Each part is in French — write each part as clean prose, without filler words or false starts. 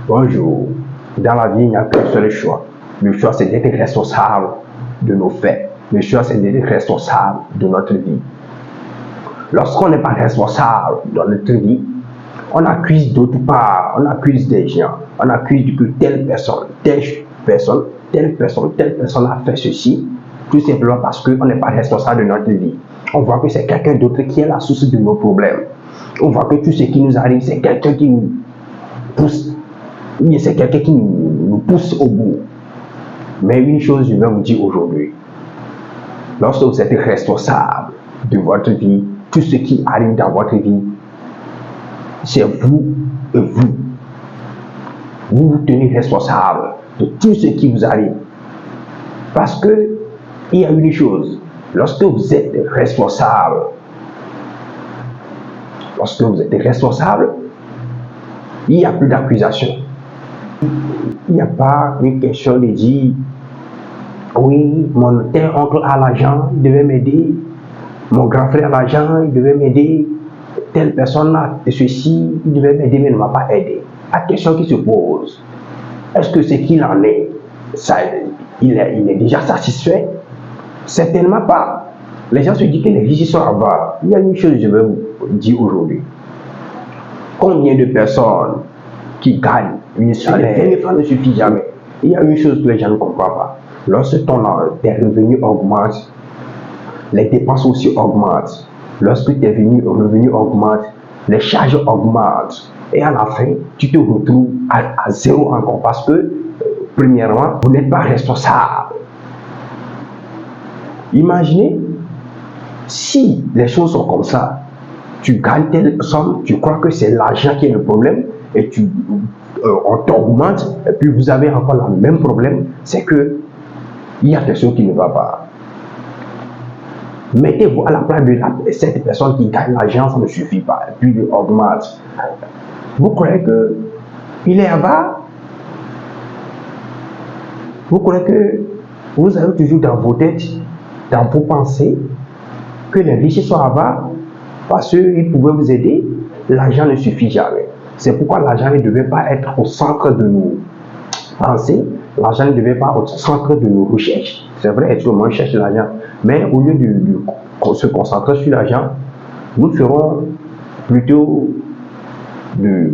Bonjour. Dans la vie, il n'y a qu'un seul choix. Le choix, c'est d'être responsable de nos faits. Le choix, c'est d'être responsable de notre vie. Lorsqu'on n'est pas responsable dans notre vie, on accuse d'autre part, on accuse des gens, on accuse que telle personne a fait ceci, tout simplement parce qu'on n'est pas responsable de notre vie. On voit que c'est quelqu'un d'autre qui est la source de nos problèmes. On voit que tout ce qui nous arrive, c'est quelqu'un qui nous pousse, c'est quelqu'un qui nous pousse au bout. Mais une chose, je vais vous dire aujourd'hui, lorsque vous êtes responsable de votre vie, tout ce qui arrive dans votre vie, c'est vous et vous. Vous vous tenez responsable de tout ce qui vous arrive. Parce que il y a une chose, lorsque vous êtes responsable, il n'y a plus d'accusation. Il n'y a pas une question de dire oui, mon tel oncle a l'argent, il devait m'aider, mon grand frère a l'argent, il devait m'aider, telle personne a ceci, il devait m'aider mais ne m'a pas aidé. La question qui se pose, est-ce que ce qu'il en est, il est déjà satisfait? Certainement pas. Les gens se disent que les riches sont avares. Il y a une chose que je vais vous dire aujourd'hui. Combien de personnes qui gagnent une salaire, 20 000 francs ne suffit jamais. Il y a une chose que les gens ne comprennent pas. Lorsque tes revenus augmentent, les dépenses aussi augmentent. Lorsque tes revenus augmentent, les charges augmentent. Et à la fin, tu te retrouves à zéro encore parce que, premièrement, vous n'êtes pas responsable. Imaginez, si les choses sont comme ça, tu gagnes telle somme, tu crois que c'est l'argent qui est le problème, et on t'augmente, et puis vous avez encore le même problème, c'est que il y a quelque chose qui ne va pas. Mettez-vous à la place de cette personne qui gagne l'argent, ça ne suffit pas, et puis il augmente. Vous croyez qu'il est avare? Vous croyez que vous avez toujours dans vos têtes, dans vos pensées, que les riches sont avares parce qu'ils pouvaient vous aider? L'argent ne suffit jamais. C'est pourquoi l'argent ne devait pas être au centre de nos pensées. L'argent ne devait pas être au centre de nos recherches. C'est vrai, tout le monde cherche l'argent. Mais au lieu de se concentrer sur l'argent, nous ferons plutôt de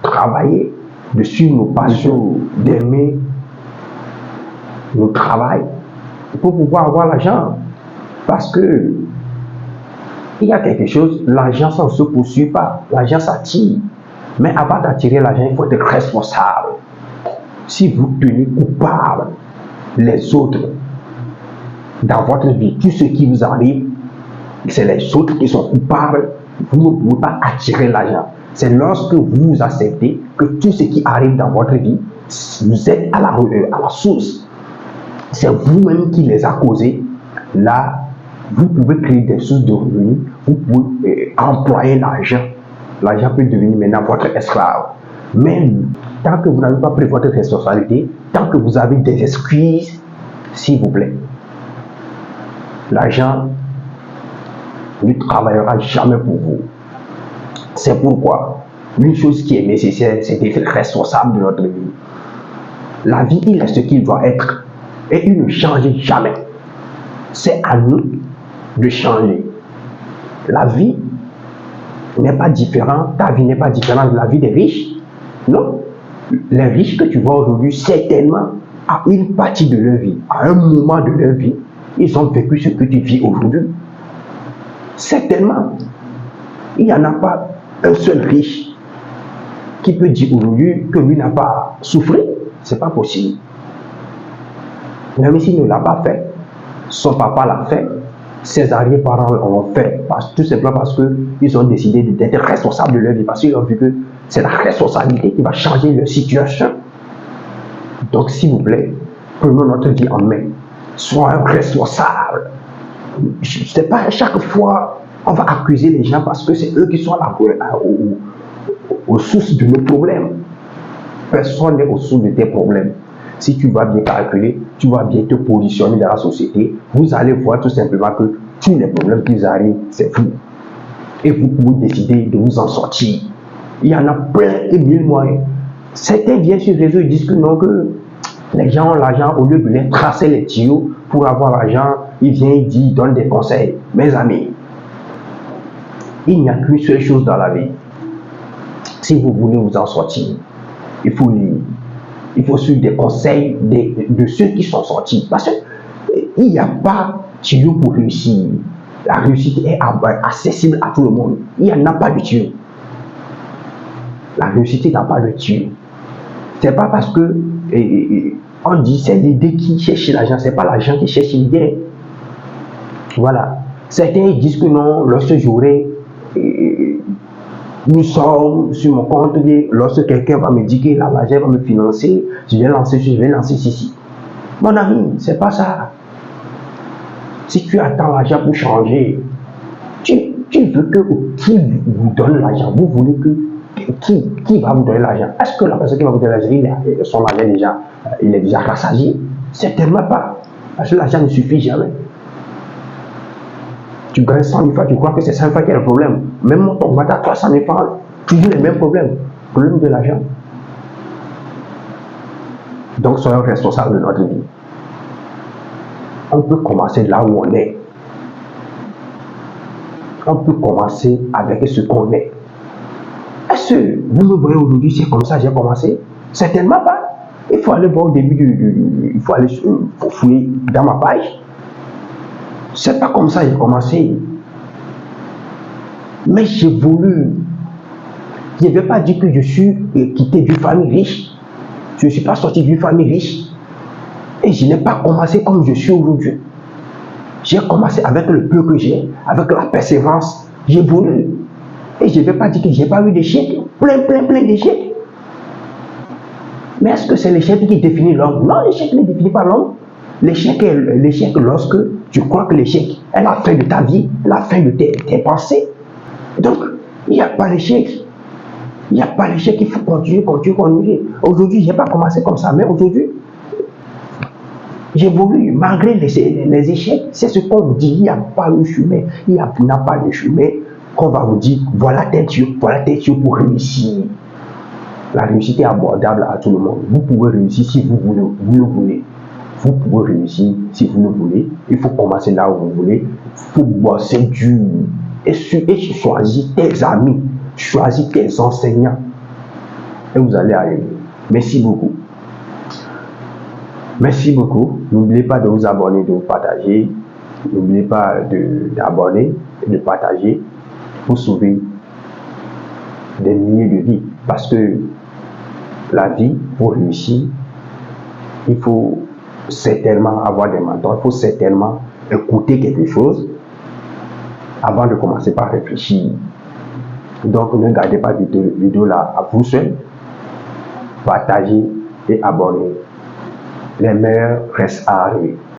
travailler, de suivre nos passions, d'aimer notre travail pour pouvoir avoir l'argent. Parce que il y a quelque chose, l'argent ça ne se poursuit pas, l'argent s'attire. Mais avant d'attirer l'argent, il faut être responsable. Si vous tenez coupable les autres dans votre vie, tout ce qui vous arrive, c'est les autres qui sont coupables, vous ne pouvez pas attirer l'argent. C'est lorsque vous acceptez que tout ce qui arrive dans votre vie, vous êtes à la source. C'est vous-même qui les a causés. Là, vous pouvez créer des sources de revenus, vous pouvez employer l'argent. L'argent peut devenir maintenant votre esclave. Mais tant que vous n'avez pas pris votre responsabilité, tant que vous avez des excuses, s'il vous plaît, l'argent ne travaillera jamais pour vous. C'est pourquoi une chose qui est nécessaire, c'est d'être responsable de notre vie. La vie, il est ce qu'il doit être et il ne change jamais. C'est à nous de changer. La vie n'est pas différente, ta vie n'est pas différente de la vie des riches. Non. Les riches que tu vois aujourd'hui, certainement, à une partie de leur vie, à un moment de leur vie, ils ont vécu ce que tu vis aujourd'hui. Certainement. Il n'y en a pas un seul riche qui peut dire aujourd'hui que lui n'a pas souffert. C'est pas possible. Même s'il ne l'a pas fait, son papa l'a fait, ses arrière-parents l'ont fait, tout simplement parce qu'ils ont décidé d'être responsables de leur vie, parce qu'ils ont vu que c'est la responsabilité qui va changer leur situation. Donc, s'il vous plaît, prenons notre vie en main. Soyons responsables. Je ne sais pas, chaque fois, on va accuser les gens parce que c'est eux qui sont là aux sources de nos problèmes. Personne n'est aux sources de tes problèmes. Si tu vas bien calculer, tu vas bien te positionner dans la société, vous allez voir tout simplement que tous les problèmes qui vous arrivent, c'est vous. Et vous pouvez décider de vous en sortir. Il y en a plein et mille moyens. Certains viennent sur les réseaux et disent que non, que les gens ont l'argent, au lieu de les tracer les tuyaux pour avoir l'argent, ils viennent, ils disent, ils donnent des conseils. Mes amis, il n'y a qu'une seule chose dans la vie. Si vous voulez vous en sortir, il faut lire. Il faut suivre des conseils de ceux qui sont sortis. Parce qu'il n'y a pas de tuyau pour réussir. La réussite est accessible à tout le monde. Il n'y en a pas de tuyau. La réussite n'a pas de tuyau. C'est pas parce que on dit c'est l'idée qui cherche l'argent, c'est pas l'argent qui cherche l'idée. Voilà. Certains disent que non, lorsque j'aurai une somme sur mon compte, lorsque quelqu'un va me dire que l'argent va me financer, je vais lancer ceci. Mon ami, c'est pas ça. Si tu attends l'argent pour changer, tu veux que qui vous donne l'argent? Vous voulez que qui va vous donner l'argent? Est-ce que la personne qui va vous donner l'argent, son argent il est déjà rassasié? Certainement pas. Parce que l'argent ne suffit jamais. Tu gagnes 100 000 francs, tu crois que c'est 100 francs qui est le problème. Même ton va à 300 000 francs, toujours les mêmes problèmes. Problème de l'argent. Donc soyons responsables de notre vie. On peut commencer là où on est. On peut commencer avec ce qu'on est. Est-ce que vous me voyez aujourd'hui, c'est comme ça j'ai commencé? Certainement pas. Il faut aller voir au début il faut aller fouiller dans ma page. C'est pas comme ça j'ai commencé. Mais j'évolue. Je ne vais pas dire que je suis quitté d'une famille riche. Je ne suis pas sorti d'une famille riche. Et je n'ai pas commencé comme je suis aujourd'hui. J'ai commencé avec le peu que j'ai, avec la persévérance. J'évolue. Et je ne vais pas dire que je n'ai pas eu d'échecs. Plein d'échecs. Mais est-ce que c'est l'échec qui définit l'homme? Non, l'échec ne définit pas l'homme. L'échec est l'échec lorsque tu crois que l'échec est la fin de ta vie, la fin de tes pensées. Donc, il n'y a pas d'échec. Il n'y a pas d'échec, il faut continuer. Aujourd'hui, je n'ai pas commencé comme ça, mais aujourd'hui, j'évolue malgré les échecs. C'est ce qu'on vous dit. Il n'y a pas de chemin. Il n'y a pas de chemin qu'on va vous dire, voilà tes tuyaux pour réussir. La réussite est abordable à tout le monde. Vous pouvez réussir si vous le voulez. Vous pouvez réussir si vous le voulez. Il faut commencer là où vous voulez. Il faut bosser dur. Et choisir tes amis. Choisir tes enseignants. Et vous allez arriver. Merci beaucoup. Merci beaucoup. N'oubliez pas de vous abonner, de vous partager. N'oubliez pas d'abonner et de partager pour sauver des milliers de vies. Parce que la vie, pour réussir, il faut certainement avoir des mentors, il faut certainement écouter quelque chose avant de commencer par réfléchir. Donc ne gardez pas cette vidéo là à vous seul. Partagez et abonnez. Les meilleurs restent à arriver.